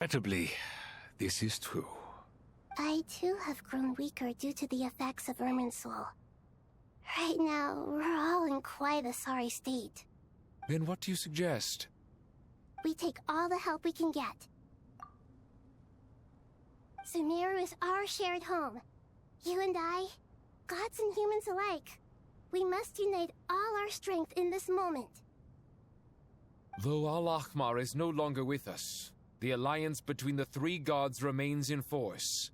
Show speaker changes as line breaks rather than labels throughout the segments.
Regrettably, this is true.
I too have grown weaker due to the effects of Irminsul. Right now, we're all in quite a sorry state.
Then what do you suggest?
We take all the help we can get. Sumeru is our shared home. You and I, gods and humans alike. We must unite all our strength in this moment.
Though Al-Ahmar is no longer with us, the alliance between the three gods remains in force.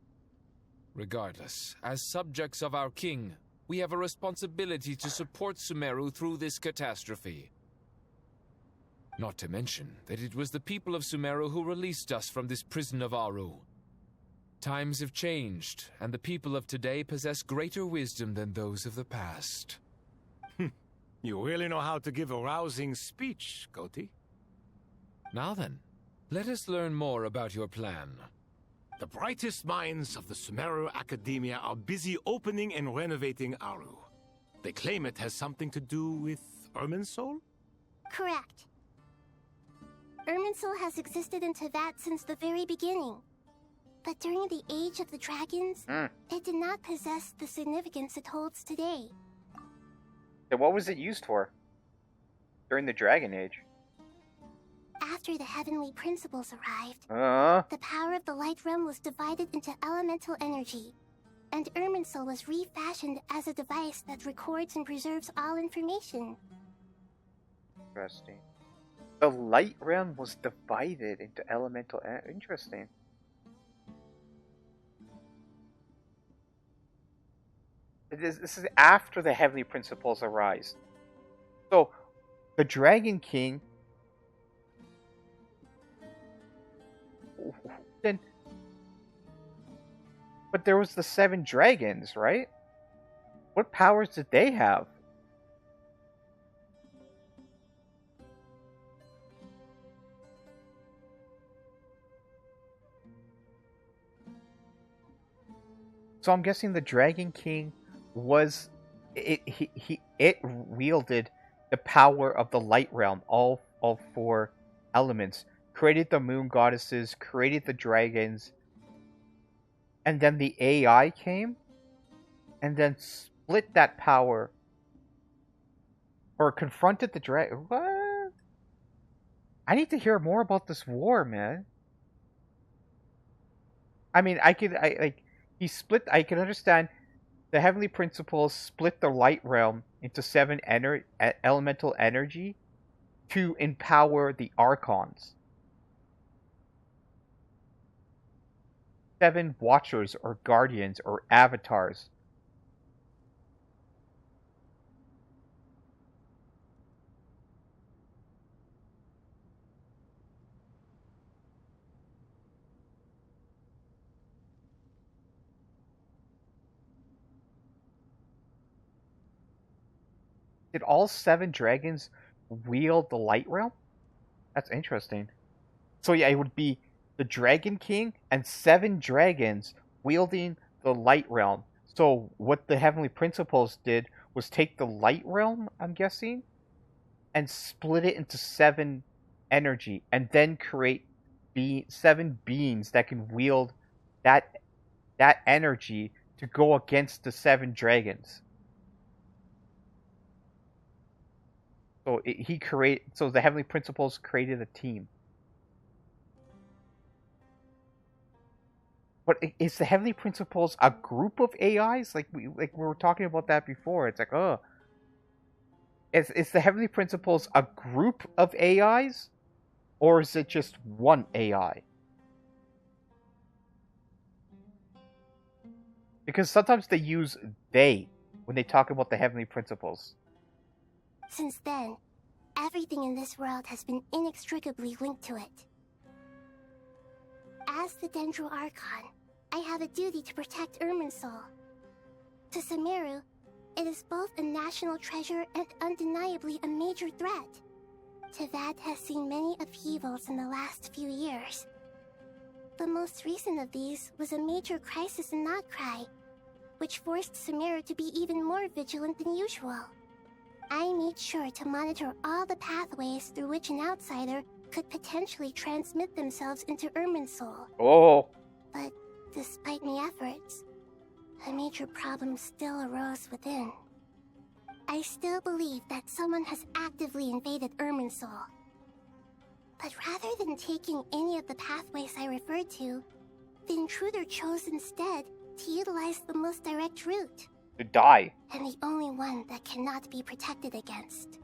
Regardless, as subjects of our king, we have a responsibility to support Sumeru through this catastrophe. Not to mention that it was the people of Sumeru who released us from this prison of Aru. Times have changed, and the people of today possess greater wisdom than those of the past.
You really know how to give a rousing speech, Goti.
Now then, let us learn more about your plan.
The brightest minds of the Sumeru Academia are busy opening and renovating Aru. They claim it has something to do with Irminsul?
Correct. Irminsul has existed in Teyvat since the very beginning. But during the Age of the Dragons, it did not possess the significance it holds today.
So what was it used for? During the Dragon Age?
After the heavenly principles arrived, the power of the Light Realm was divided into elemental energy, and Irminsul was refashioned as a device that records and preserves all information.
Interesting. The Light Realm was divided into elemental... Interesting. This is after the heavenly principles arise. So, the Dragon King... Then... But there was the 7 dragons, right? What powers did they have? So I'm guessing the Dragon King was it wielded the power of the Light Realm, all 4 elements, created the moon goddesses, created the dragons, and then the AI came and then split that power or confronted the dragon. What? I need to hear more about this war, man. I mean, I can understand the heavenly principles split the Light Realm into 7 elemental energy to empower the Archons. 7 Watchers or Guardians or Avatars. Did all 7 dragons wield the Light Realm? That's interesting. So yeah, it would be the Dragon King and 7 dragons wielding the Light Realm. So what the Heavenly Principles did was take the Light Realm, I'm guessing, and split it into 7 energy, and then create 7 beings that can wield that energy to go against the 7 dragons. So so the Heavenly Principles created a team. But is the Heavenly Principles a group of AIs? Like we were talking about that before. It's like, is the Heavenly Principles a group of AIs, or is it just one AI? Because sometimes they use they when they talk about the Heavenly Principles.
Since then, everything in this world has been inextricably linked to it. As the Dendro Archon, I have a duty to protect Irminsul. To Sumeru, it is both a national treasure and undeniably a major threat. Teyvat has seen many upheavals in the last few years. The most recent of these was a major crisis in Notcry, which forced Sumeru to be even more vigilant than usual. I made sure to monitor all the pathways through which an outsider could potentially transmit themselves into Irminsul.
Oh.
But despite my efforts, a major problem still arose within. I still believe that someone has actively invaded Irminsul. But rather than taking any of the pathways I referred to, the intruder chose instead to utilize the most direct route.
To die.
And the only one that cannot be protected against.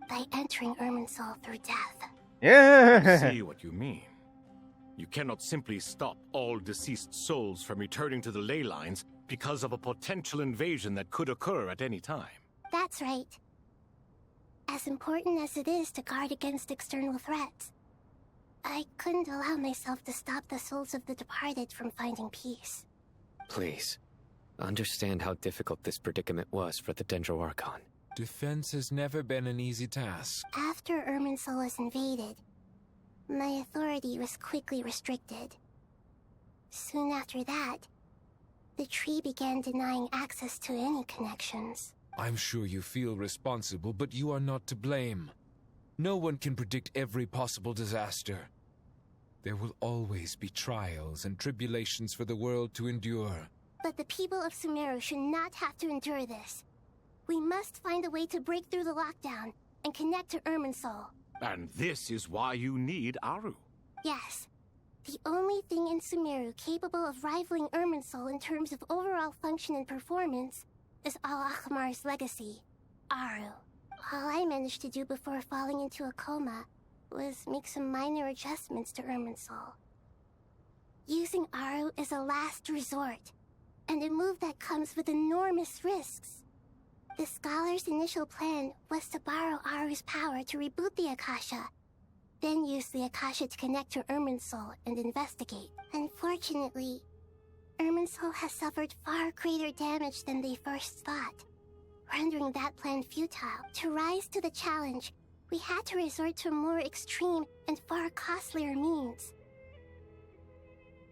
By entering Irminsul through death.
Yeah.
I see what you mean. You cannot simply stop all deceased souls from returning to the ley lines because of a potential invasion that could occur at any time.
That's right. As important as it is to guard against external threats, I couldn't allow myself to stop the souls of the departed from finding peace.
Please, understand how difficult this predicament was for the Dendroarchon.
Defense has never been an easy task.
After Irminsul was invaded, my authority was quickly restricted. Soon after that, the tree began denying access to any connections.
I'm sure you feel responsible, but you are not to blame. No one can predict every possible disaster. There will always be trials and tribulations for the world to endure.
But the people of Sumeru should not have to endure this. We must find a way to break through the lockdown and connect to Irminsul.
And this is why you need Aru.
Yes. The only thing in Sumeru capable of rivaling Irminsul in terms of overall function and performance is Al-Akhmar's legacy, Aru. All I managed to do before falling into a coma was make some minor adjustments to Irminsul. Using Aru is a last resort, and a move that comes with enormous risks. The Scholar's initial plan was to borrow Aru's power to reboot the Akasha, then use the Akasha to connect to Irminsul and investigate. Unfortunately, Irminsul has suffered far greater damage than they first thought, rendering that plan futile. To rise to the challenge, we had to resort to more extreme and far costlier means.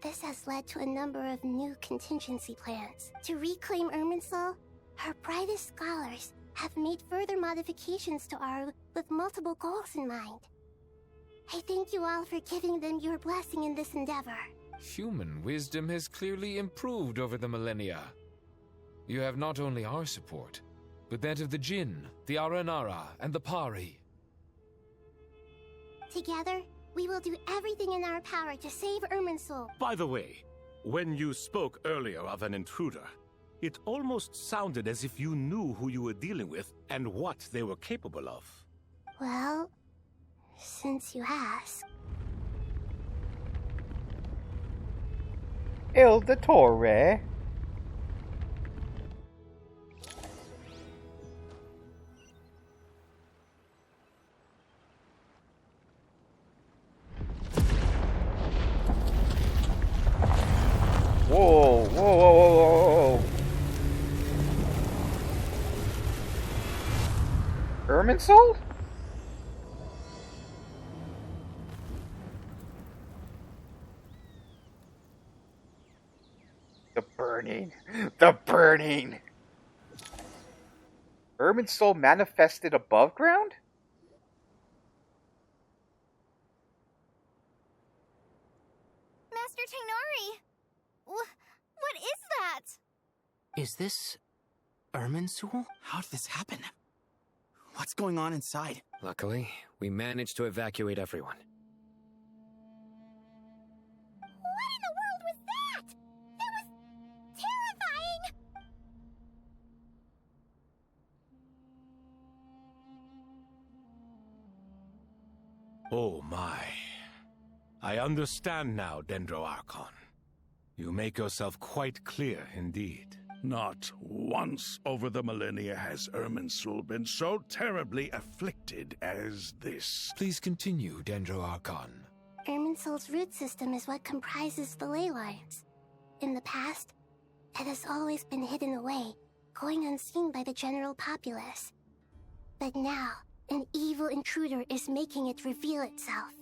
This has led to a number of new contingency plans. To reclaim Irminsul, our brightest scholars have made further modifications to Aru with multiple goals in mind. I thank you all for giving them your blessing in this endeavor.
Human wisdom has clearly improved over the millennia. You have not only our support, but that of the Jinn, the Aranara, and the Pari.
Together, we will do everything in our power to save Irminsul.
By the way, when you spoke earlier of an intruder, it almost sounded as if you knew who you were dealing with and what they were capable of.
Well, since you ask.
Il Dottore. Whoa, whoa, whoa, whoa, whoa. Irminsul? The burning. The burning. Irminsul manifested above ground?
Master Tainari! What is that?
Is this Irminsul? How did this happen? What's going on inside?
Luckily, we managed to evacuate everyone.
What in the world was that? That was terrifying!
Oh my. I understand now, Dendroarchon. You make yourself quite clear indeed.
Not once over the millennia has Irminsul been so terribly afflicted as this.
Please continue, Dendroarchon.
Irminsul's root system is what comprises the ley lines. In the past, it has always been hidden away, going unseen by the general populace. But now, an evil intruder is making it reveal itself.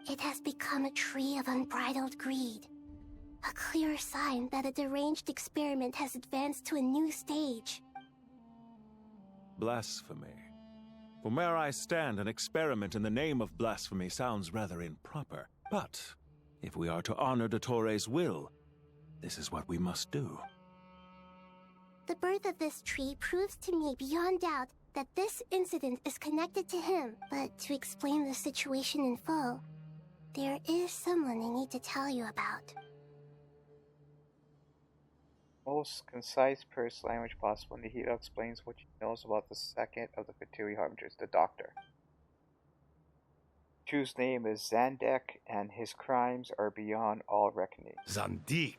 It has become a tree of unbridled greed. A clear sign that a deranged experiment has advanced to a new stage.
Blasphemy. From where I stand, an experiment in the name of blasphemy sounds rather improper. But if we are to honor Dottores' will, this is what we must do.
The birth of this tree proves to me beyond doubt that this incident is connected to him. But to explain the situation in full, there is someone I need to tell you about.
Most concise Purse language possible, Nihito explains what she knows about the second of the Fatui Harbingers, the Doctor. Whose name is Zandek, and his crimes are beyond all reckoning.
Zandik.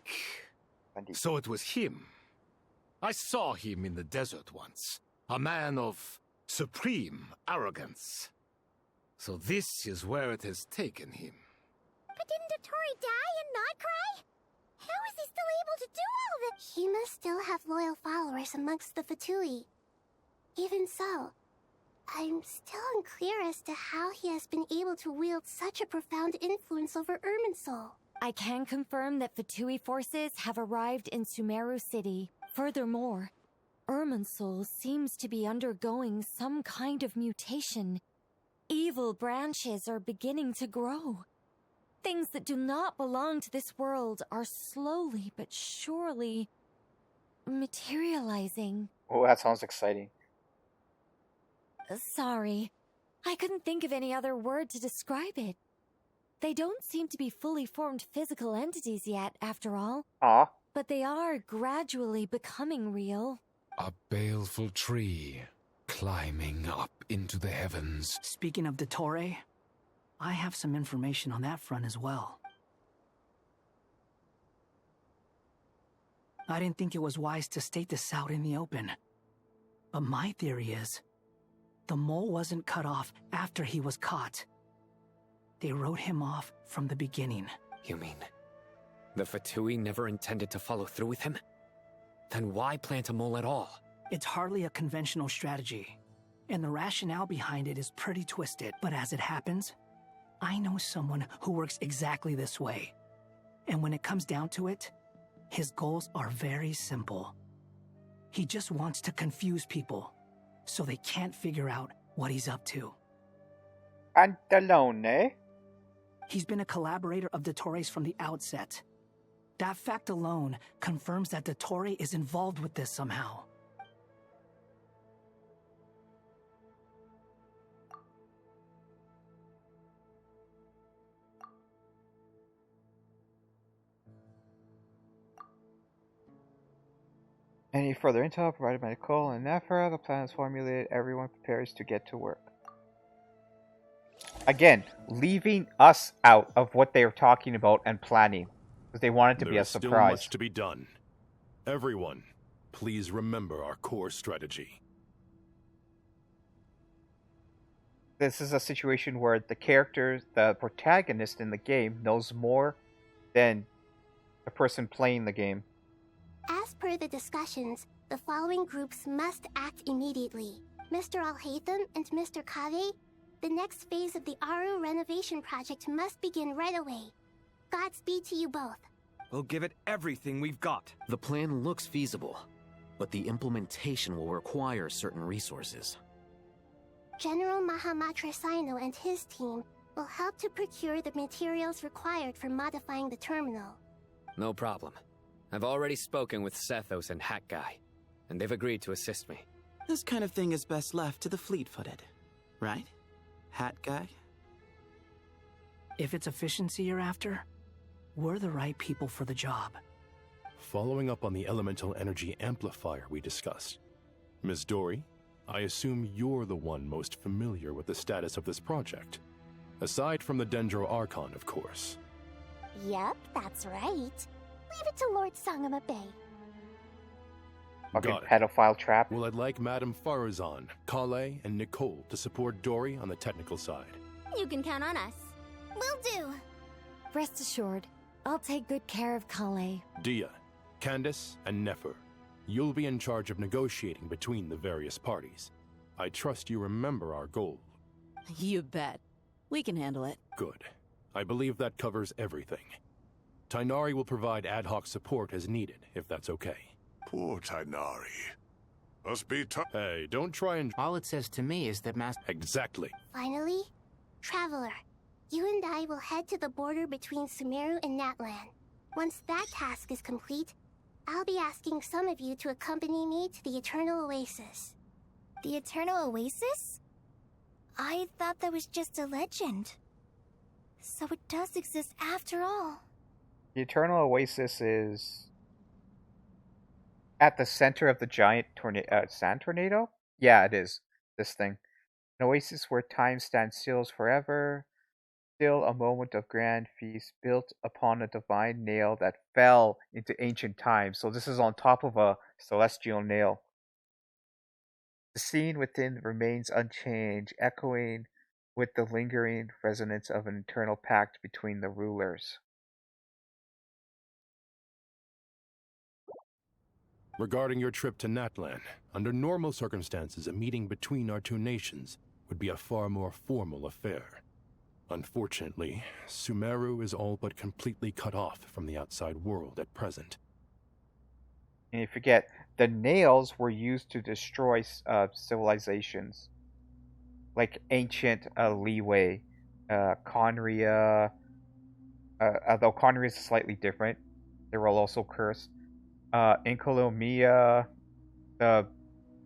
So it was him. I saw him in the desert once. A man of supreme arrogance. So this is where it has taken him.
But didn't Dottore die and not cry? How is he still able to do all this?
He must still have loyal followers amongst the Fatui. Even so, I'm still unclear as to how he has been able to wield such a profound influence over Irminsul.
I can confirm that Fatui forces have arrived in Sumeru City. Furthermore, Irminsul seems to be undergoing some kind of mutation. Evil branches are beginning to grow. Things that do not belong to this world are slowly but surely materializing.
Oh, that sounds exciting.
Sorry, I couldn't think of any other word to describe it. They don't seem to be fully formed physical entities yet, after all. But they are gradually becoming real.
A baleful tree climbing up into the heavens.
Speaking of Dottore, I have some information on that front as well. I didn't think it was wise to state this out in the open. But my theory is, the mole wasn't cut off after he was caught. They wrote him off from the beginning.
You mean the Fatui never intended to follow through with him? Then why plant a mole at all?
It's hardly a conventional strategy, and the rationale behind it is pretty twisted. But as it happens, I know someone who works exactly this way. And when it comes down to it, his goals are very simple. He just wants to confuse people, so they can't figure out what he's up to.
Pantalone?
He's been a collaborator of Dottore's from the outset. That fact alone confirms that Dottore is involved with this somehow.
Any further intel provided by Nicole and Nephra? The plan is formulated. Everyone prepares to get to work. Again, leaving us out of what they were talking about and planning. Because they want it to be a surprise.
There's still much to be done. Everyone, please remember our core strategy.
This is a situation where the character, the protagonist in the game, knows more than the person playing the game.
As per the discussions, the following groups must act immediately. Mr. Alhaitham and Mr. Kave, the next phase of the Aru renovation project must begin right away. Godspeed to you both.
We'll give it everything we've got.
The plan looks feasible, but the implementation will require certain resources.
General Mahamatra Sino and his team will help to procure the materials required for modifying the terminal.
No problem. I've already spoken with Sethos and Hat Guy, and they've agreed to assist me.
This kind of thing is best left to the fleet-footed, right? Hat Guy?
If it's efficiency you're after, we're the right people for the job.
Following up on the elemental energy amplifier we discussed, Ms. Dory, I assume you're the one most familiar with the status of this project. Aside from the Dendro Archon, of course.
Yep, that's right. Leave it to Lord Sangama Bay.
Fucking
Got it.
pedophile trap.
Well, I'd like Madame Farazan, Kale, and Nicole to support Dory on the technical side.
You can count on us. Will do.
Rest assured, I'll take good care of Kale.
Dia, Candace, and Nefer, you'll be in charge of negotiating between the various parties. I trust you remember our goal.
You bet. We can handle it.
Good. I believe that covers everything. Tainari will provide ad hoc support as needed, if that's okay.
Poor Tainari. Must be tough.
Hey, don't try and...
All it says to me is that
Exactly.
Finally, Traveler, you and I will head to the border between Sumeru and Natlan. Once that task is complete, I'll be asking some of you to accompany me to the Eternal Oasis.
The Eternal Oasis? I thought that was just a legend. So it does exist after all.
The Eternal Oasis is at the center of the giant sand tornado? Yeah, it is. This thing. An oasis where time stands still forever. Still a moment of grand feast built upon a divine nail that fell into ancient times. So this is on top of a celestial nail. The scene within remains unchanged, echoing with the lingering resonance of an eternal pact between the rulers.
Regarding your trip to Natlan, under normal circumstances, a meeting between our two nations would be a far more formal affair. Unfortunately, Sumeru is all but completely cut off from the outside world at present.
And you forget, the nails were used to destroy civilizations. Like ancient Leeway, Conria, although Conria is slightly different. They were also cursed. Incolomia, the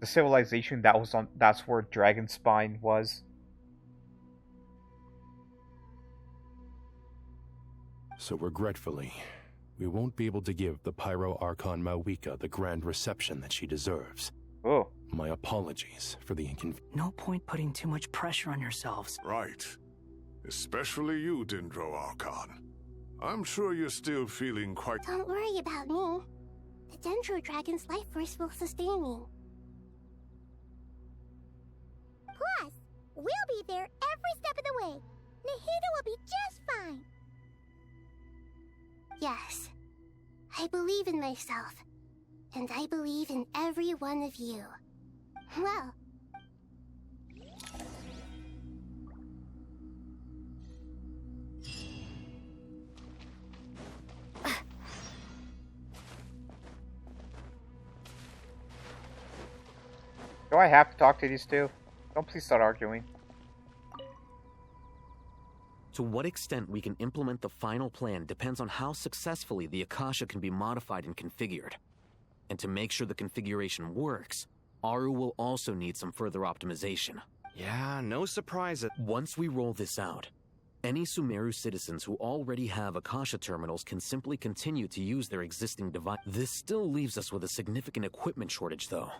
civilization that was on, that's where Dragonspine was.
So regretfully, we won't be able to give the Pyro Archon Mawika the grand reception that she deserves.
Oh.
My apologies for the inconvenience.
No point putting too much pressure on yourselves.
Right. Especially you, Dendro Archon. I'm sure you're still feeling quite...
Don't worry about me. The Dendro Dragon's life force will sustain me.
Plus, we'll be there every step of the way. Nahida will be just fine.
Yes, I believe in myself, and I believe in every one of you. Well...
Do I have to talk to these two? Don't please start arguing.
To what extent we can implement the final plan depends on how successfully the Akasha can be modified and configured. And to make sure the configuration works, Aru will also need some further optimization.
Yeah, no surprise.
Once we roll this out, any Sumeru citizens who already have Akasha terminals can simply continue to use their existing device. This still leaves us with a significant equipment shortage, though.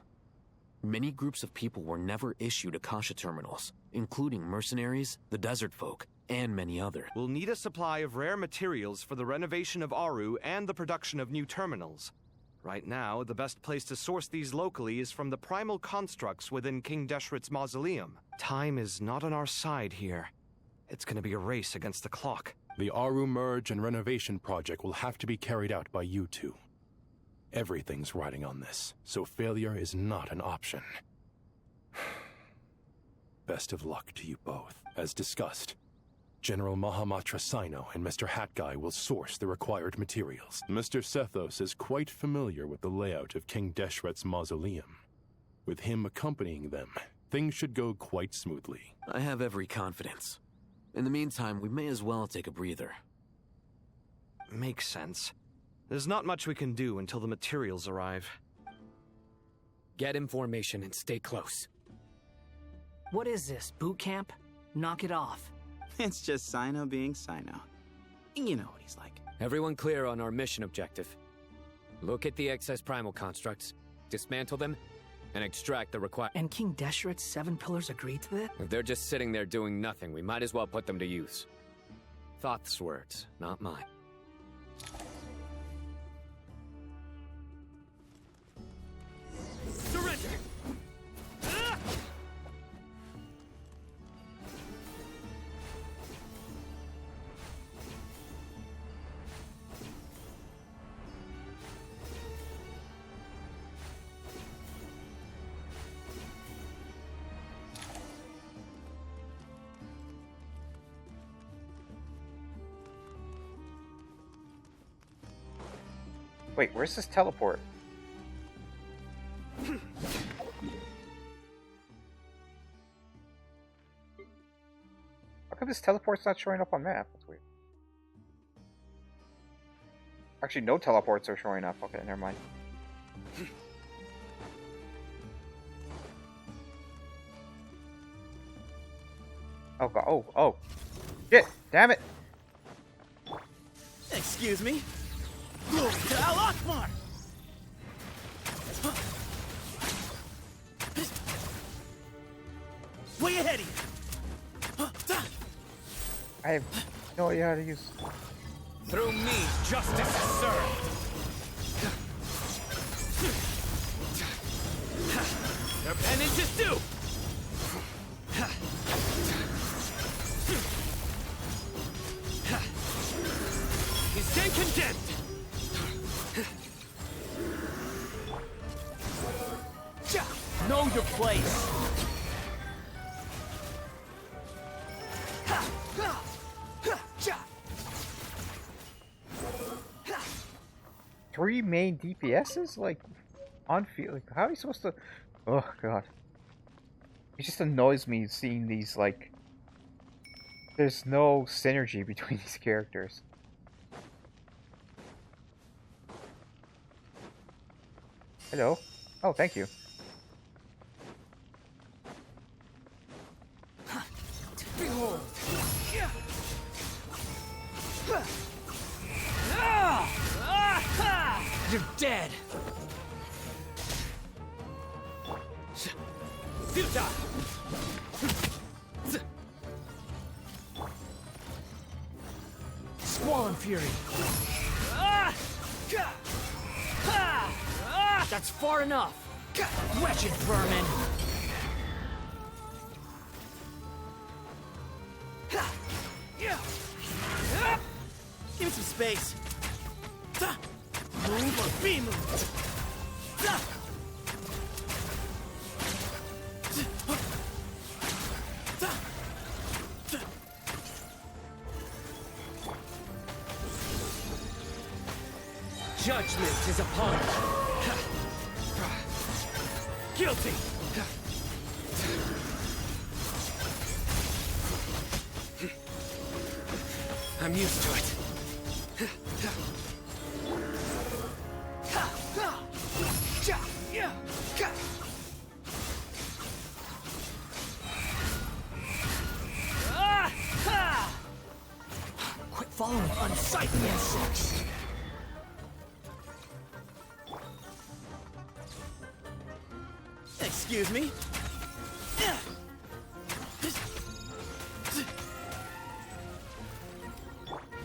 Many groups of people were never issued Akasha terminals, including mercenaries, the desert folk, and many others.
We'll need a supply of rare materials for the renovation of Aru and the production of new terminals. Right now, the best place to source these locally is from the primal constructs within King Deshret's mausoleum. Time is not on our side here. It's gonna be a race against the clock.
The Aru merge and renovation project will have to be carried out by you two. Everything's riding on this, so failure is not an option. Best of luck to you both. As discussed, General Mahamatra Sino and Mr. Hatguy will source the required materials. Mr. Sethos is quite familiar with the layout of King Deshret's mausoleum. With him accompanying them, things should go quite smoothly.
I have every confidence. In the meantime, we may as well take a breather.
Makes sense. There's not much we can do until the materials arrive.
Get information and stay close.
What is this, boot camp? Knock it off.
It's just Sino being Sino. You know what he's like.
Everyone clear on our mission objective. Look at the excess primal constructs, dismantle them, and extract the required...
And King Deshret's 7 pillars agreed to that?
If they're just sitting there doing nothing, we might as well put them to use. Thoth's words, not mine.
Surrender!
Wait, where's this teleport? this teleport's not showing up on map? That's weird. Actually, no teleports are showing up. Okay, never mind. Oh god, oh. Shit, damn it.
Excuse me? Glory to Al Akbar! Way ahead of you!
I have no idea how to use...
Through me, justice is served! Your penance is due! You stand condemned!
Know your place!
3 main DPSs? Like, on field? Like, how are you supposed to... Oh, God. It just annoys me seeing these, like... There's no synergy between these characters. Hello. Oh, thank you.
Behold! You're dead! Squall Fury! That's far enough! Wretched vermin! Give me some space! Move or be moved!
Judgment is upon you! Guilty! I'm used to it.
Quit following unsightly insects! Excuse me?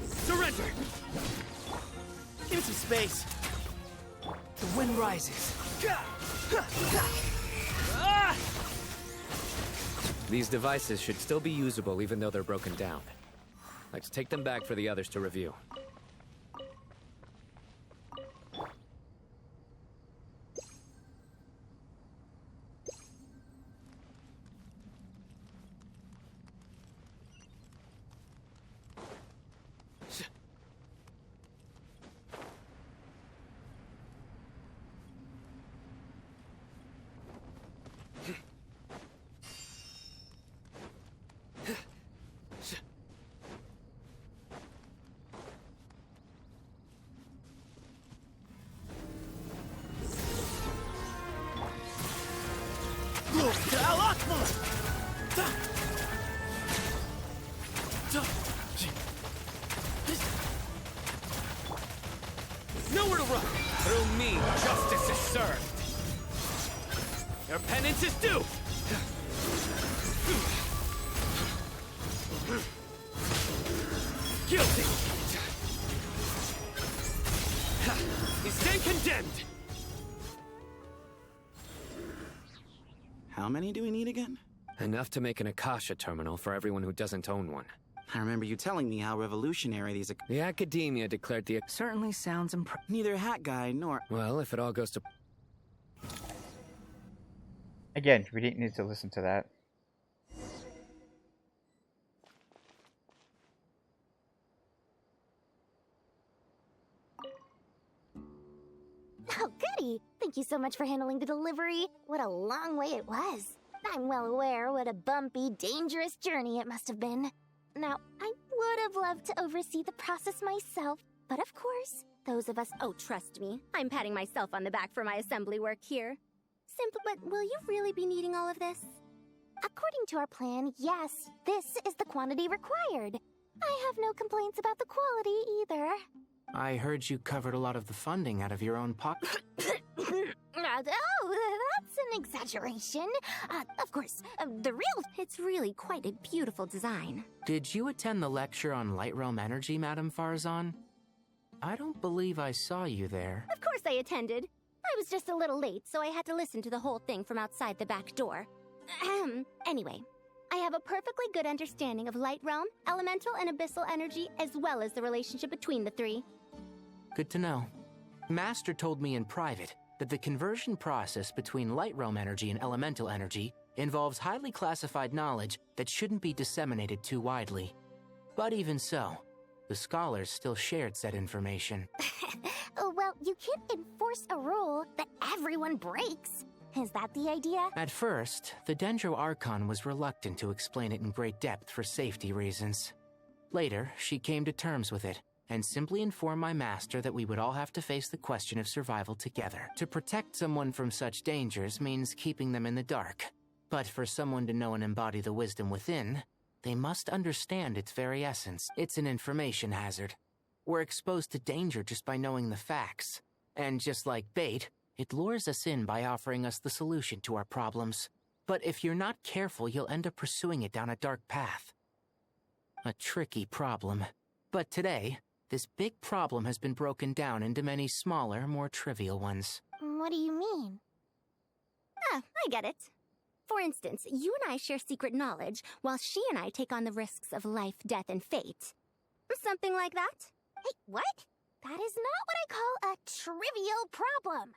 Surrender! Give me some space. The wind rises.
These devices should still be usable even though they're broken down. Let's take them back for the others to review. Nowhere to run! Through me, justice is served! Your penance is due! Guilty! You stand condemned!
How many do we need again?
Enough to make an Akasha terminal for everyone who doesn't own one.
I remember you telling me how revolutionary these...
The Academia declared the...
Certainly sounds neither Hat Guy nor...
Well, if it all goes to...
Again, we didn't need to listen to that.
Oh, goody! Thank you so much for handling the delivery. What a long way it was. I'm well aware what a bumpy, dangerous journey it must have been. Now, I would have loved to oversee the process myself, but of course, those of us— Oh, trust me, I'm patting myself on the back for my assembly work here. But will you really be needing all of this? According to our plan, yes, this is the quantity required. I have no complaints about the quality either.
I heard you covered a lot of the funding out of your own pocket.
Oh, that's an exaggeration. Of course, it's really quite a beautiful design.
Did you attend the lecture on Light Realm Energy, Madame Farzan? I don't believe I saw you there.
Of course I attended. I was just a little late, so I had to listen to the whole thing from outside the back door. Anyway, I have a perfectly good understanding of Light Realm, Elemental, and Abyssal energy, as well as the relationship between the three.
Good to know. Master told me in private that the conversion process between Light Realm energy and Elemental energy involves highly classified knowledge that shouldn't be disseminated too widely. But even so, the scholars still shared said information.
Well, you can't enforce a rule that everyone breaks. Is that the idea?
At first, the Dendro Archon was reluctant to explain it in great depth for safety reasons. Later, she came to terms with it, and simply informed my master that we would all have to face the question of survival together. To protect someone from such dangers means keeping them in the dark. But for someone to know and embody the wisdom within, they must understand its very essence. It's an information hazard. We're exposed to danger just by knowing the facts. And just like bait, it lures us in by offering us the solution to our problems. But if you're not careful, you'll end up pursuing it down a dark path. A tricky problem. But today, this big problem has been broken down into many smaller, more trivial ones.
What do you mean? I get it. For instance, you and I share secret knowledge, while she and I take on the risks of life, death, and fate. Something like that? Hey, what? That is not what I call a trivial problem.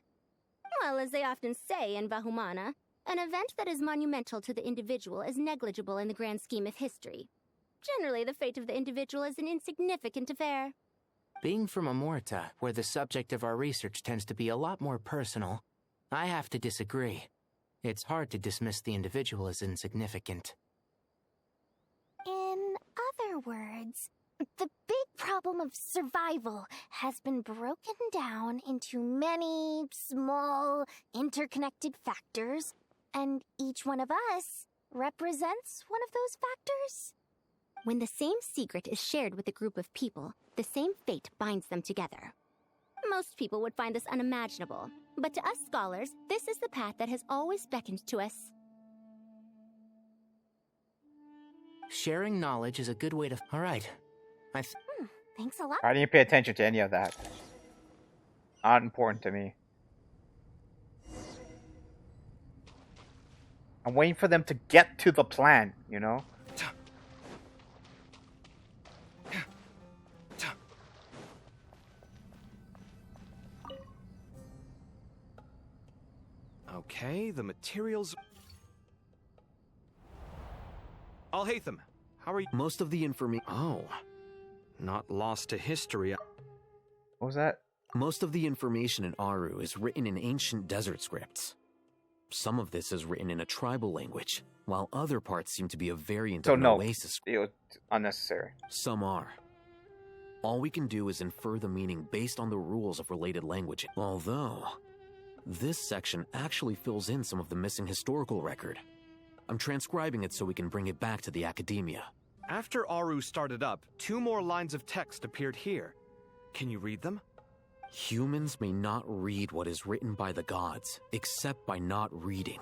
Well, as they often say in Vahumana, an event that is monumental to the individual is negligible in the grand scheme of history. Generally, the fate of the individual is an insignificant affair.
Being from Amorta, where the subject of our research tends to be a lot more personal, I have to disagree. It's hard to dismiss the individual as insignificant.
In other words, the big problem of survival has been broken down into many small, interconnected factors, and each one of us represents one of those factors. When the same secret is shared with a group of people, the same fate binds them together. Most people would find this unimaginable, but to us scholars, this is the path that has always beckoned to us.
Sharing knowledge is a good way to... All right.
Thanks a lot.
I didn't pay attention to any of that. Not important to me. I'm waiting for them to get to the plan, you know?
Okay, the materials... Al-Haytham, how are you?
Most of the information...
Oh. Not lost to history.
What was that?
Most of the information in Aru is written in ancient desert scripts. Some of this is written in a tribal language, while other parts seem to be a variant of an oasis.
It was unnecessary.
Some are. All we can do is infer the meaning based on the rules of related language. Although, this section actually fills in some of the missing historical record. I'm transcribing it so we can bring it back to the academia.
After Aru started up, 2 more lines of text appeared here. Can you read them?
Humans may not read what is written by the gods, except by not reading.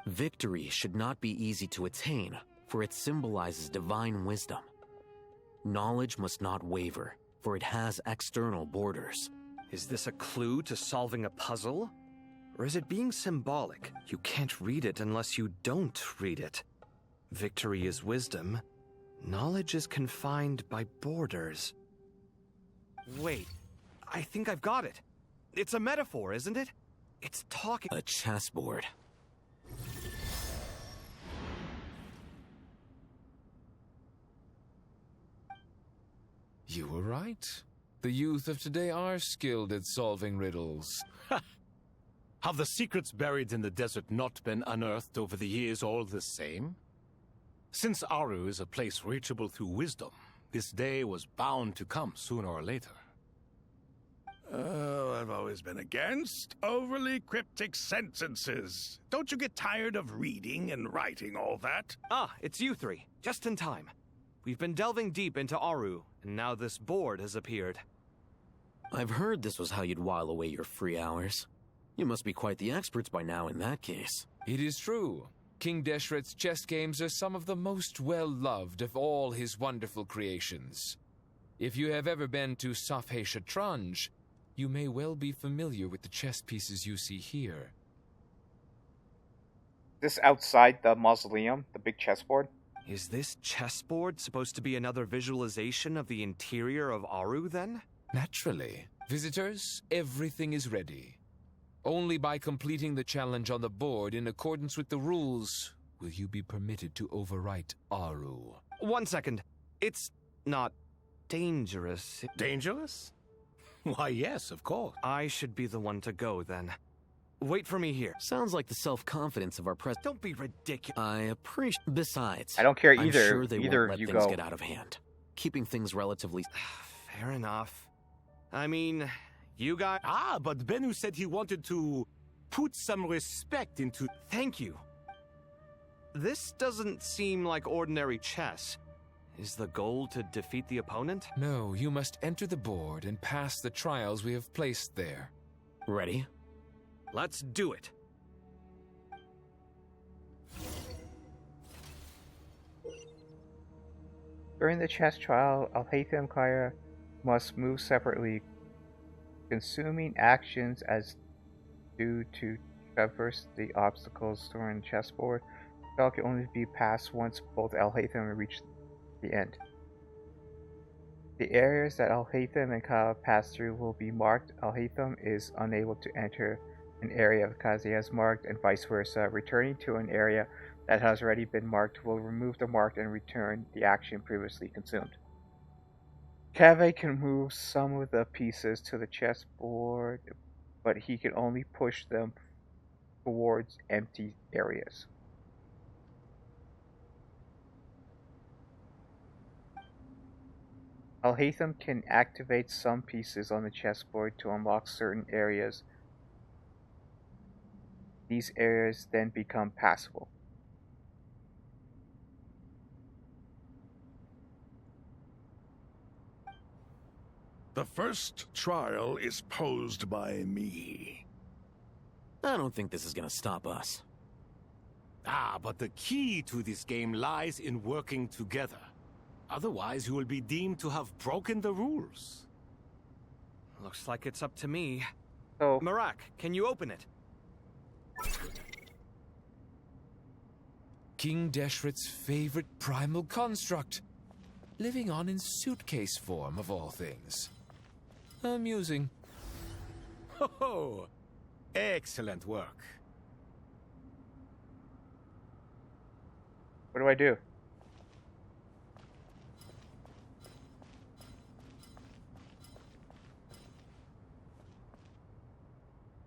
Victory should not be easy to attain, for it symbolizes divine wisdom. Knowledge must not waver, for it has external borders.
Is this a clue to solving a puzzle? Or is it being symbolic? You can't read it unless you don't read it. Victory is wisdom. Knowledge is confined by borders. Wait, I think I've got it. It's a metaphor, isn't it? It's talking...
A chessboard.
You were right. The youth of today are skilled at solving riddles.
Have the secrets buried in the desert not been unearthed over the years all the same? Since Aru is a place reachable through wisdom, this day was bound to come sooner or later.
Oh, I've always been against overly cryptic sentences. Don't you get tired of reading and writing all that?
Ah, it's you three. Just in time. We've been delving deep into Aru, and now this board has appeared.
I've heard this was how you'd while away your free hours. You must be quite the experts by now in that case.
It is true. King Deshret's chess games are some of the most well-loved of all his wonderful creations. If you have ever been to Safhe Shatranj, you may well be familiar with the chess pieces you see here.
This outside the mausoleum, the big chessboard?
Is this chessboard supposed to be another visualization of the interior of Aru, then?
Naturally. Visitors, everything is ready. Only by completing the challenge on the board in accordance with the rules will you be permitted to overwrite Aru.
1 second. It's not dangerous.
Dangerous? Why, yes, of course.
I should be the one to go, then. Wait for me here.
Sounds like the self-confidence of our president.
Don't be ridiculous.
I appreciate. Besides,
I don't care either.
I'm sure they
either
won't let
you
things
go.
get out of hand. Keeping things relatively.
Fair enough. I mean, you guys.
Ah, but Bennu said he wanted to put some respect into.
Thank you. This doesn't seem like ordinary chess. Is the goal to defeat the opponent?
No, you must enter the board and pass the trials we have placed there.
Ready?
Let's do it.
During the chess trial, Alhaitham Kaya must move separately, consuming actions as due to traverse the obstacles during the chessboard. The spell can only be passed once both Alhaitham reach the end. The areas that Alhaitham and Kaya pass through will be marked. Alhaitham is unable to enter an area Kazi has marked, and vice versa. Returning to an area that has already been marked will remove the mark and return the action previously consumed. Kave can move some of the pieces to the chessboard, but he can only push them towards empty areas. Alhaitham can activate some pieces on the chessboard to unlock certain areas. These areas then become passable.
The first trial is posed by me.
I don't think this is gonna stop us.
Ah, but the key to this game lies in working together. Otherwise, you will be deemed to have broken the rules.
Looks like it's up to me.
So,
Marak, can you open it?
King Deshret's favorite primal construct. Living on in suitcase form, of all things. Amusing.
Ho! Excellent work.
what do I do?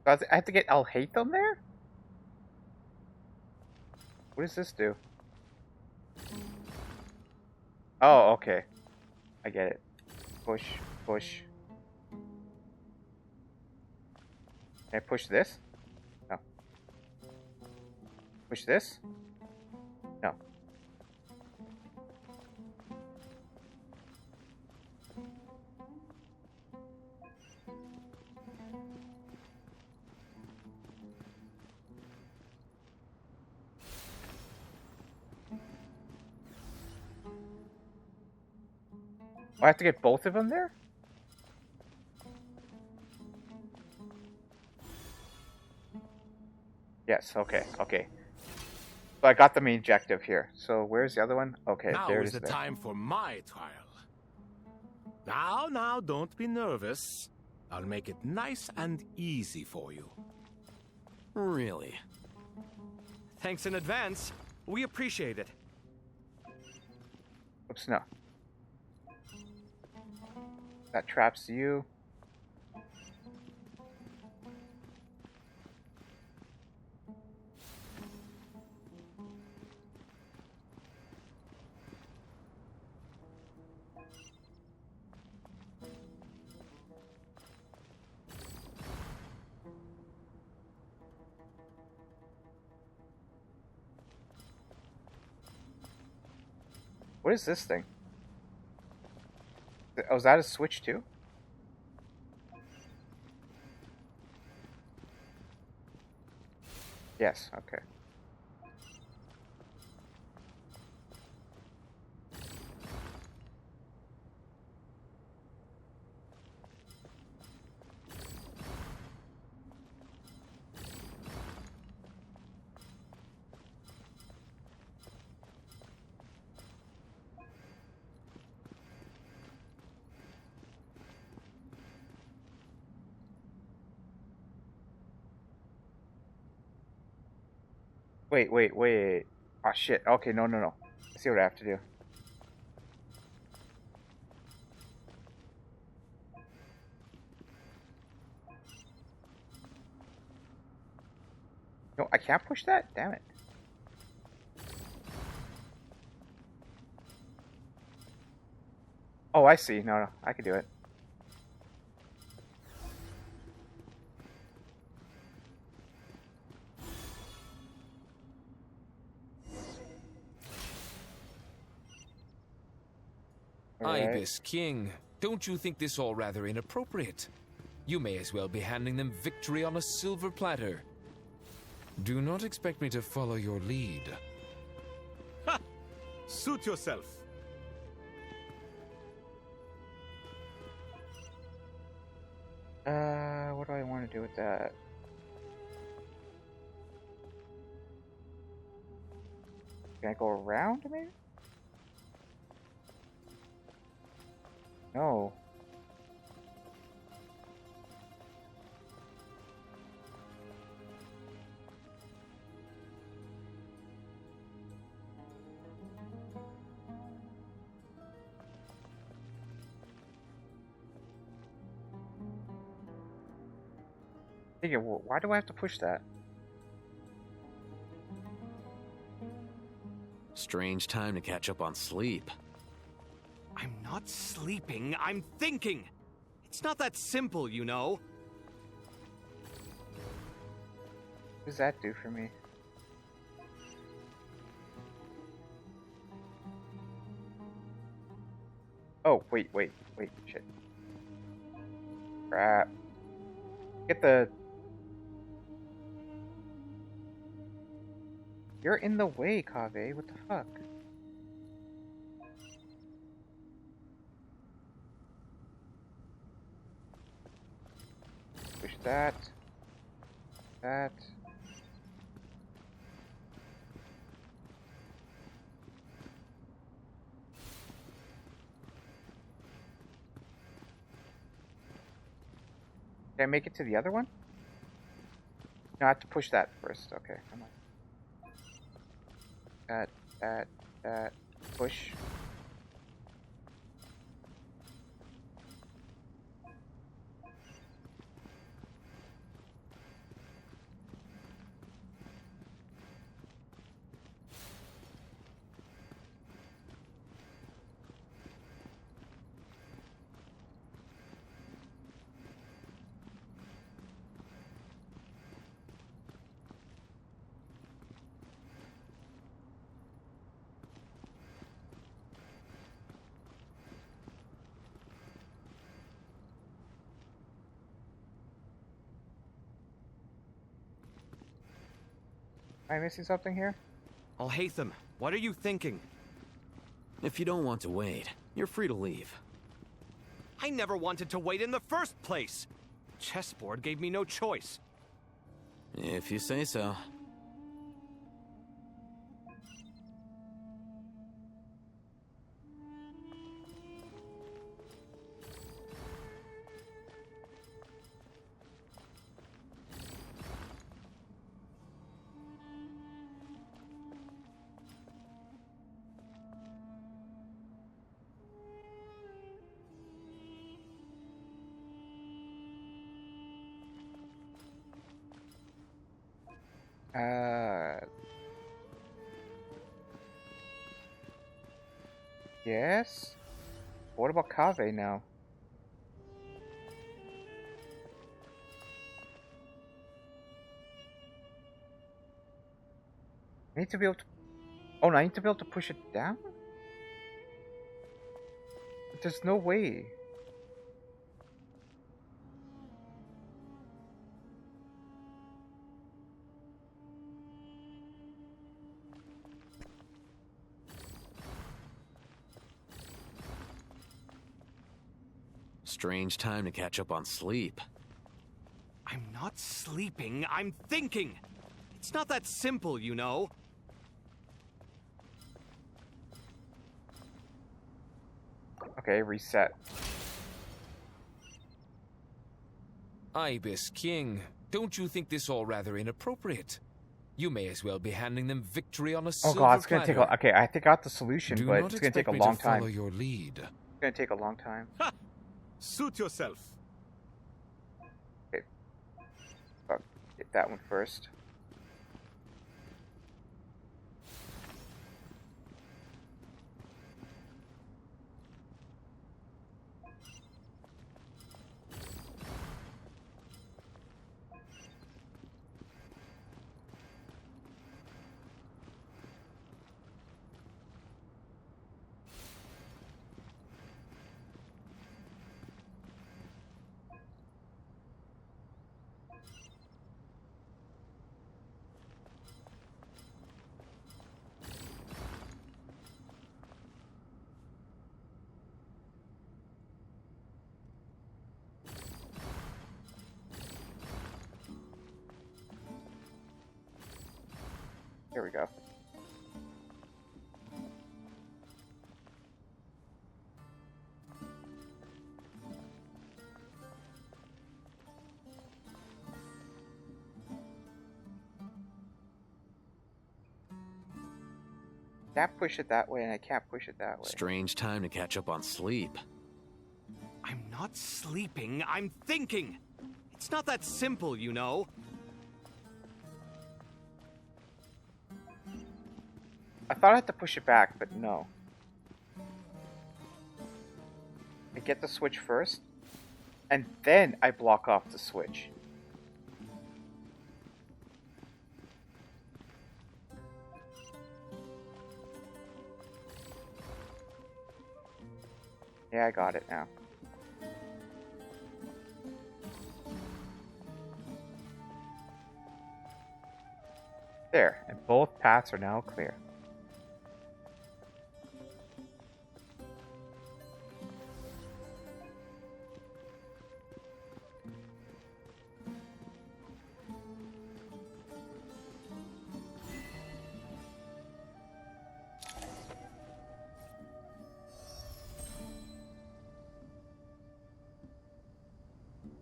I have to get Alhaitham there? What does this do? Oh, okay. I get it. Push, push. Can I push this? No. Push this? No. I have to get both of them there? Yes, okay, okay. So I got the main objective here. So where's the other one? Okay,
now
there it
is
is.
the time for my trial. Now, don't be nervous. I'll make it nice and easy for you.
Really?
Thanks in advance. We appreciate it.
Oops, no. That traps you. What is this thing? Oh, is that a switch too? Yes, okay. Wait. Oh shit. Okay, no. I see what I have to do. No, I can't push that? Damn it. Oh, I see. No, I can do it.
Ibis King, don't you think this all rather inappropriate? You may as well be handing them victory on a silver platter. Do not expect me to follow your lead.
Ha! Suit yourself.
What do I want to do with that? Can I go around, maybe? No. Thinking, well, why do I have to push that?
Strange time to catch up on sleep.
I'm not sleeping, I'm thinking! It's not that simple, you know.
What does that do for me? Oh, wait, shit. Crap. Get the... You're in the way, Kaveh. What the fuck? Push that. That. Can I make it to the other one? No, I have to push that first. Okay, come on. That. Push. Am I missing something here?
Alhaitham, what are you thinking?
If you don't want to wait, you're free to leave.
I never wanted to wait in the first place! Chessboard gave me no choice.
If you say so.
Yes? What about Kaveh now? I need to be able to... Oh, no, I need to be able to push it down? There's no way.
Strange time to catch up on sleep.
I'm not sleeping, I'm thinking! It's not that simple, you know.
Okay, reset.
Ibis King, don't you think this all rather inappropriate? You may as well be handing them victory on a silver
Oh god, it's gonna
platter.
take a... Okay, I think I got the solution,
Do
but
not
it's gonna take a
expect me to
long time.
follow your lead.
It's gonna take a long time.
Ha! Suit yourself.
Okay. Get that one first. Here we go. Can't push it that way, and I can't push it that way.
Strange time to catch up on sleep.
I'm not sleeping, I'm thinking! It's not that simple, you know.
I thought I had to push it back, but no. I get the switch first, and then I block off the switch. Yeah, I got it now. There, and both paths are now clear.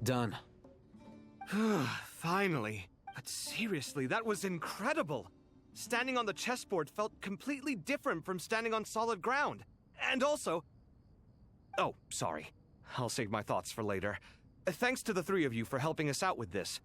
Done.
Finally. But seriously, that was incredible. Standing on the chessboard felt completely different from standing on solid ground. And also... Oh, sorry. I'll save my thoughts for later. Thanks to the three of you for helping us out with this.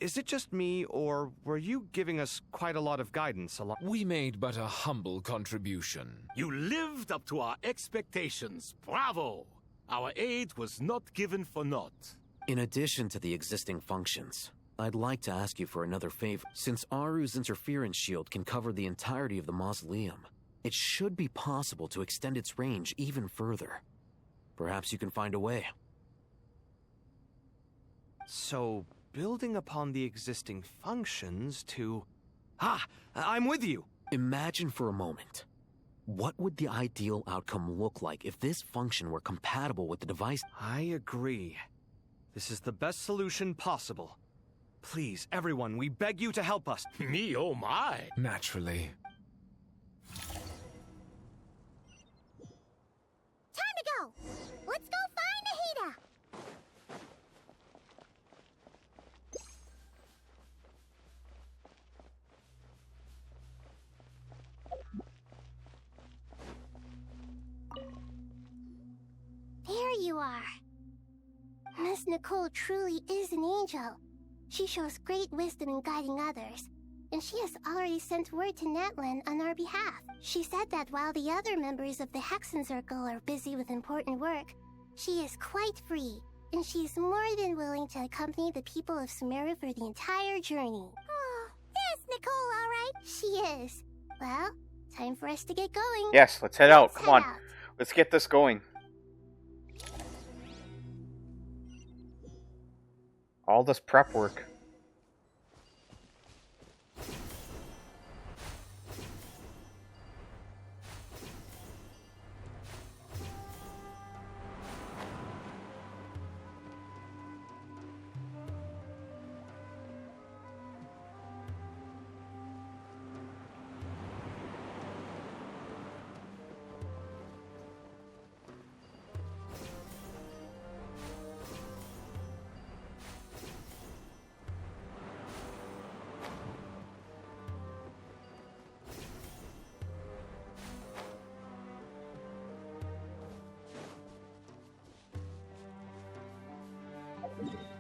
Is it just me, or were you giving us quite a lot of guidance along?
We made but a humble contribution.
You lived up to our expectations. Bravo! Our aid was not given for naught.
In addition to the existing functions, I'd like to ask you for another favor. Since Aru's interference shield can cover the entirety of the mausoleum, it should be possible to extend its range even further. Perhaps you can find a way.
So, building upon the existing functions to... Ah! I'm with you!
Imagine for a moment. What would the ideal outcome look like if this function were compatible with the device?
I agree. This is the best solution possible. Please, everyone, we beg you to help us.
Me, oh my!
Naturally.
Time to go! Let's go find Ahita! There you are. Miss Nicole truly is an angel. She shows great wisdom in guiding others, and she has already sent word to Natlan on our behalf. She said that while the other members of the Hexen Circle are busy with important work, she is quite free, and she is more than willing to accompany the people of Sumeru for the entire journey. Oh, is Nicole alright? She is. Well, time for us to get going.
Yes, let's head out. Come on. Let's get this going. All this prep work.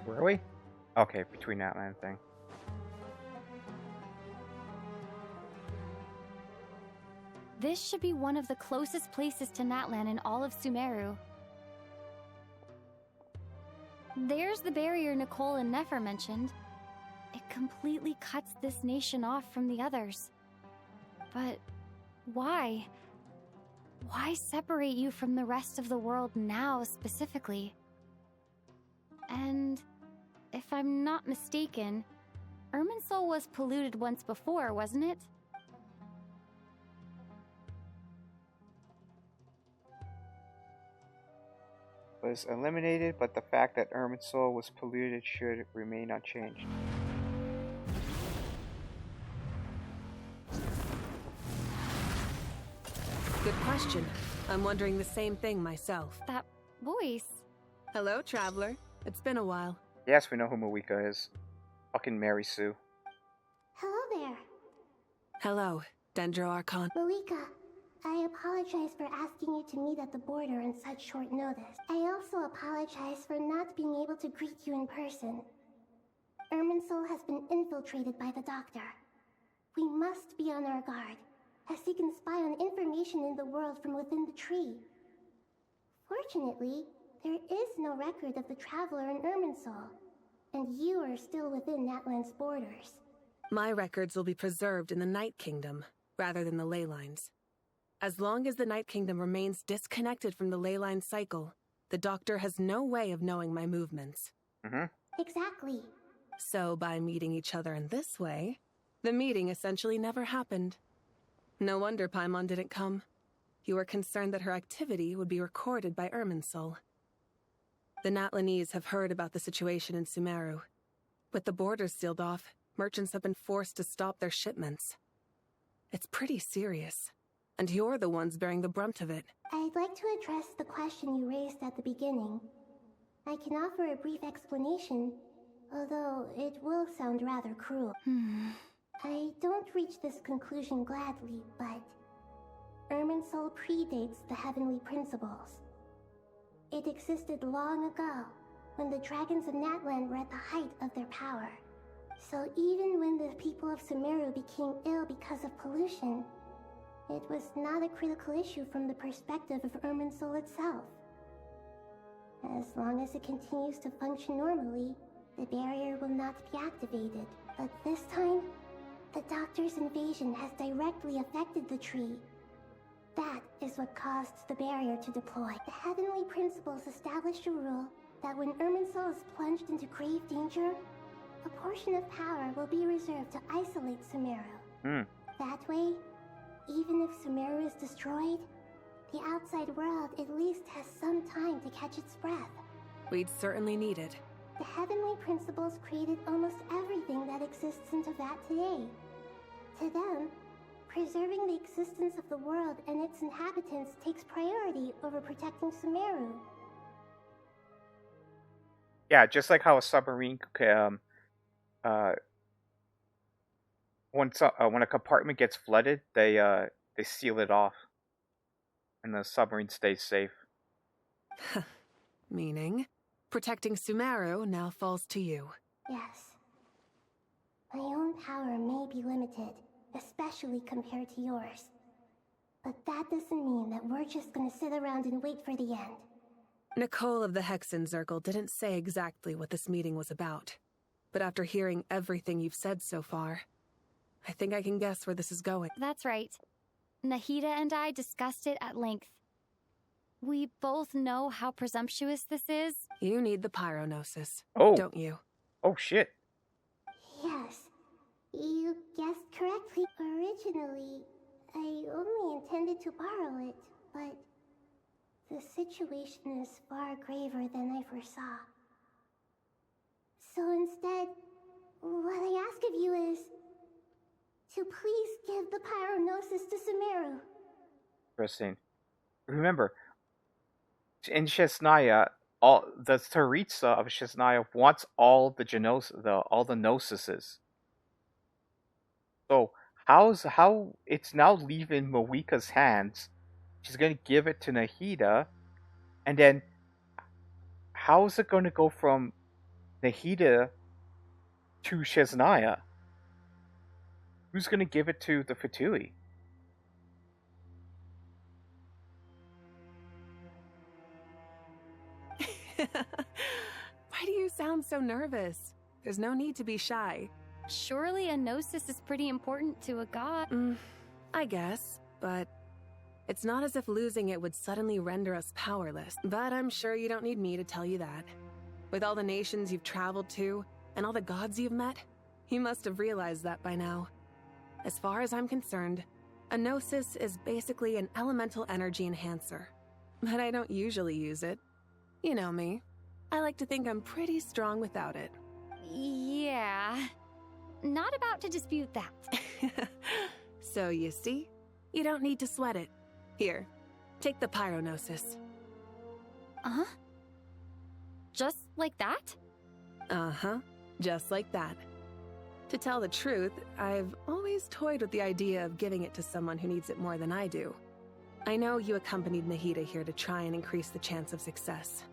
Were we? Okay, between that land thing.
This should be one of the closest places to Natlan in all of Sumeru. There's the barrier Nicole and Nefer mentioned. It completely cuts this nation off from the others. But why? Why separate you from the rest of the world now, specifically? And if I'm not mistaken, Irminsul was polluted once before, wasn't it?
Was eliminated, but the fact that Irminsul was polluted should remain unchanged.
Good question. I'm wondering the same thing myself.
That voice.
Hello, traveler. It's been a while.
Yes, we know who Marika is. Fucking Mary Sue.
Hello there.
Hello, Dendro Archon.
Marika, I apologize for asking you to meet at the border on such short notice. I also apologize for not being able to greet you in person. Irminsul has been infiltrated by the Doctor. We must be on our guard, as he can spy on information in the world from within the tree. Fortunately, there is no record of the Traveler in Irminsul, and you are still within Natlan's borders.
My records will be preserved in the Night Kingdom, rather than the ley lines. As long as the Night Kingdom remains disconnected from the ley line cycle, the Doctor has no way of knowing my movements.
Exactly.
So by meeting each other in this way, the meeting essentially never happened. No wonder Paimon didn't come. You were concerned that her activity would be recorded by Irminsul. The Natlanese have heard about the situation in Sumeru. With the borders sealed off, merchants have been forced to stop their shipments. It's pretty serious, and you're the ones bearing the brunt of it.
I'd like to address the question you raised at the beginning. I can offer a brief explanation, although it will sound rather cruel. I don't reach this conclusion gladly, but Irminsul predates the Heavenly Principles. It existed long ago, when the dragons of Natlan were at the height of their power. So even when the people of Sumeru became ill because of pollution, it was not a critical issue from the perspective of Irminsul itself. As long as it continues to function normally, the barrier will not be activated. But this time, the Doctor's invasion has directly affected the tree. That is what caused the barrier to deploy. The Heavenly Principles established a rule that when Irminsul is plunged into grave danger, a portion of power will be reserved to isolate Sumeru. That way, even if Sumeru is destroyed, the outside world at least has some time to catch its breath.
We'd certainly need it.
The Heavenly Principles created almost everything that exists in Teyvat today. To them, preserving the existence of the world and its inhabitants takes priority over protecting Sumeru.
Yeah, just like how a submarine when a compartment gets flooded, they seal it off, and the submarine stays safe.
Meaning, protecting Sumeru now falls to you.
Yes. My own power may be limited, especially compared to yours. But that doesn't mean that we're just gonna sit around and wait for the end.
Nicole of the Hexen Circle didn't say exactly what this meeting was about. But after hearing everything you've said so far, I think I can guess where this is going.
That's right. Nahida and I discussed it at length. We both know how presumptuous this is.
You need the pyronosis,
Oh.
don't you?
Oh shit.
Yes, you guessed correctly. Originally, I only intended to borrow it, but the situation is far graver than I foresaw. So instead, what I ask of you is to please give the pyronosis to Sumeru.
Interesting. Remember, in Chesnaya, all the Tsaritsa of Chesnaya wants all the Gnosises. So how it's now leaving Moika's hands. She's gonna give it to Nahida, and then how is it gonna go from Nahida to Chesnaya? Who's gonna give it to the Fatui?
Why do you sound so nervous? There's no need to be shy.
Surely a gnosis is pretty important to a god.
I guess, but it's not as if losing it would suddenly render us powerless. But I'm sure you don't need me to tell you that. With all the nations you've traveled to, and all the gods you've met, you must have realized that by now. As far as I'm concerned, a gnosis is basically an elemental energy enhancer. But I don't usually use it. You know me. I like to think I'm pretty strong without it.
Yeah. Not about to dispute that.
So you see, you don't need to sweat it. Here, take the pyronosis.
Uh-huh. Just like that?
Uh-huh. Just like that. To tell the truth, I've always toyed with the idea of giving it to someone who needs it more than I do. I know you accompanied Nahida here to try and increase the chance of success.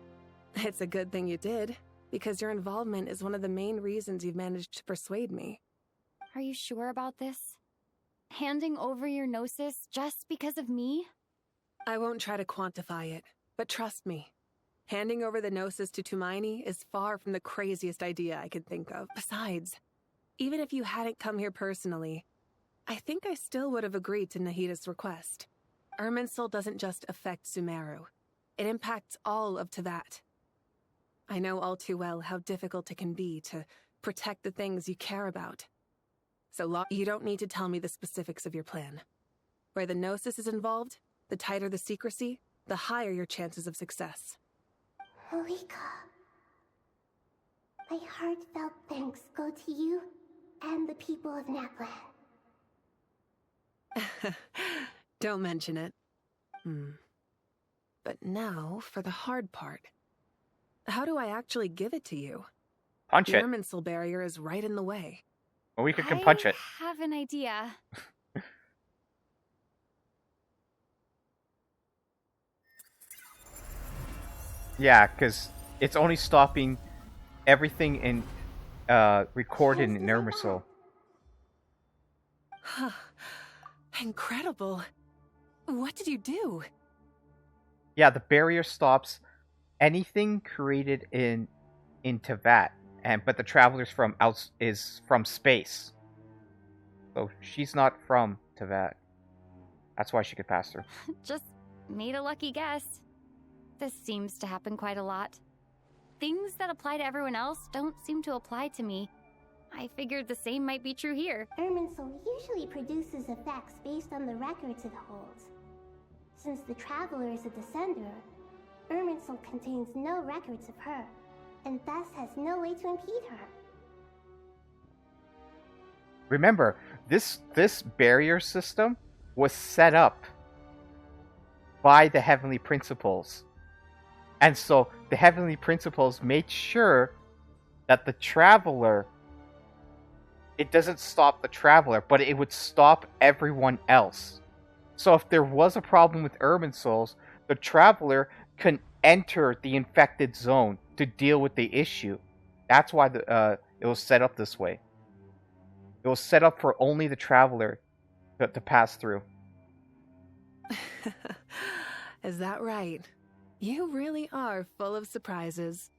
It's a good thing you did, because your involvement is one of the main reasons you've managed to persuade me.
Are you sure about this? Handing over your gnosis just because of me?
I won't try to quantify it, but trust me. Handing over the gnosis to Tumaini is far from the craziest idea I could think of. Besides, even if you hadn't come here personally, I think I still would have agreed to Nahida's request. Irminsul doesn't just affect Sumeru. It impacts all of Teyvat. I know all too well how difficult it can be to protect the things you care about. So you don't need to tell me the specifics of your plan. Where the gnosis is involved, the tighter the secrecy, the higher your chances of success.
Moika, my heartfelt thanks go to you and the people of Naplan.
Don't mention it. But now for the hard part. How do I actually give it to you?
Punch
the
it.
Irminsul barrier is right in the way.
Moika can punch it.
I have an idea.
Yeah, because it's only stopping everything in recorded in Irminsul.
Incredible. What did you do?
Yeah, the barrier stops anything created in Teyvat, but the traveler's is from space. So she's not from Teyvat. That's why she could pass through.
Just made a lucky guess. This seems to happen quite a lot. Things that apply to everyone else don't seem to apply to me. I figured the same might be true here.
Irminsul usually produces effects based on the records it holds. Since the Traveler is a descender, Irminsul contains no records of her, and thus has no way to impede her.
Remember, this barrier system was set up by the Heavenly Principles. And so the Heavenly Principles made sure that the Traveler, it doesn't stop the Traveler, but it would stop everyone else. So if there was a problem with Irminsul, the Traveler can enter the infected zone to deal with the issue. That's why it was set up this way. It was set up for only the Traveler to pass through.
Is that right? You really are full of surprises.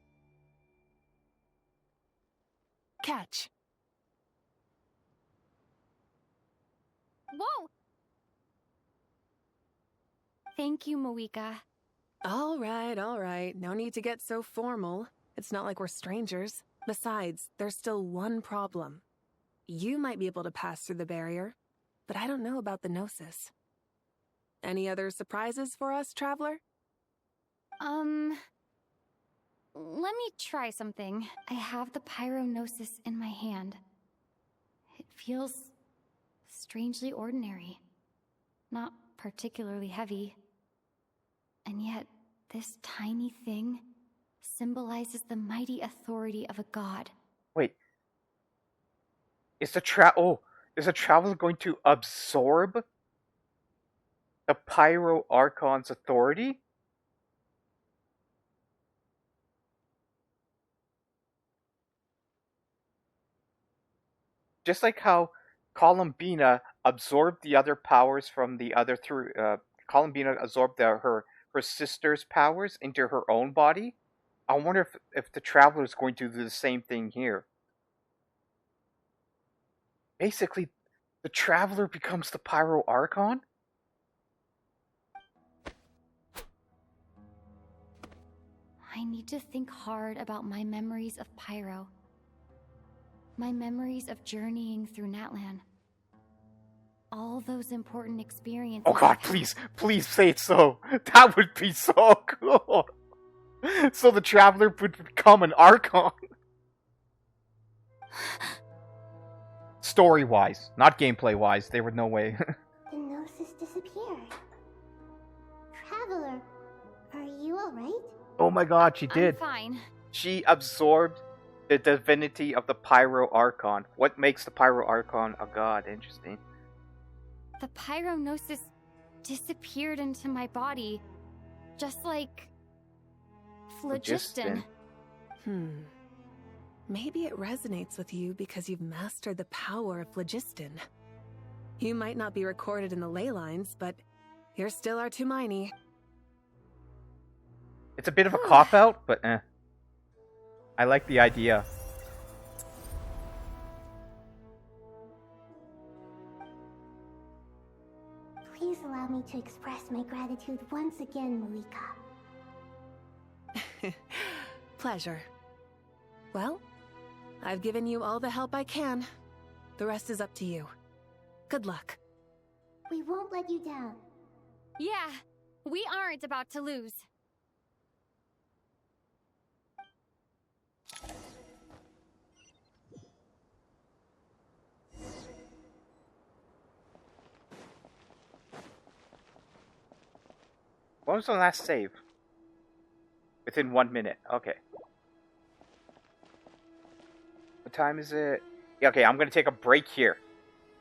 Catch.
Whoa! Thank you, Moika.
All right, all right. No need to get so formal. It's not like we're strangers. Besides, there's still one problem. You might be able to pass through the barrier, but I don't know about the Gnosis. Any other surprises for us, Traveler?
Let me try something. I have the Pyronosis in my hand. It feels strangely ordinary. Not particularly heavy. And yet, this tiny thing symbolizes the mighty authority of a god.
Wait. Is the Traveler going to absorb the Pyro Archon's authority? Just like how Columbina absorbed the other powers from the other three. Columbina absorbed her sister's powers into her own body. I wonder if the Traveler is going to do the same thing here. Basically, the Traveler becomes the Pyro Archon?
I need to think hard about my memories of Pyro. My memories of journeying through Natlan. All those important experiences.
Oh god, please say it so. That would be so cool. So the Traveler would become an Archon. Story-wise, not gameplay-wise, there would no way.
The Gnosis disappeared. Traveler, are you alright?
Oh my god, she did.
I'm fine.
She absorbed the divinity of the Pyro Archon. What makes the Pyro Archon a god? Interesting.
The Pyronosis disappeared into my body, just like Phlogiston.
Maybe it resonates with you because you've mastered the power of Phlogiston. You might not be recorded in the ley lines, but you're still Artumini.
It's a bit of a cop-out, but I like the idea.
Please allow me to express my gratitude once again, Malika.
Pleasure. Well, I've given you all the help I can. The rest is up to you. Good luck.
We won't let you down.
Yeah, we aren't about to lose.
When was the last save? Within 1 minute. Okay. What time is it? Yeah, okay, I'm going to take a break here.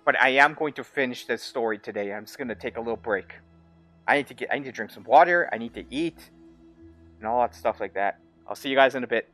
But I am going to finish this story today. I'm just going to take a little break. I need to drink some water. I need to eat. And all that stuff like that. I'll see you guys in a bit.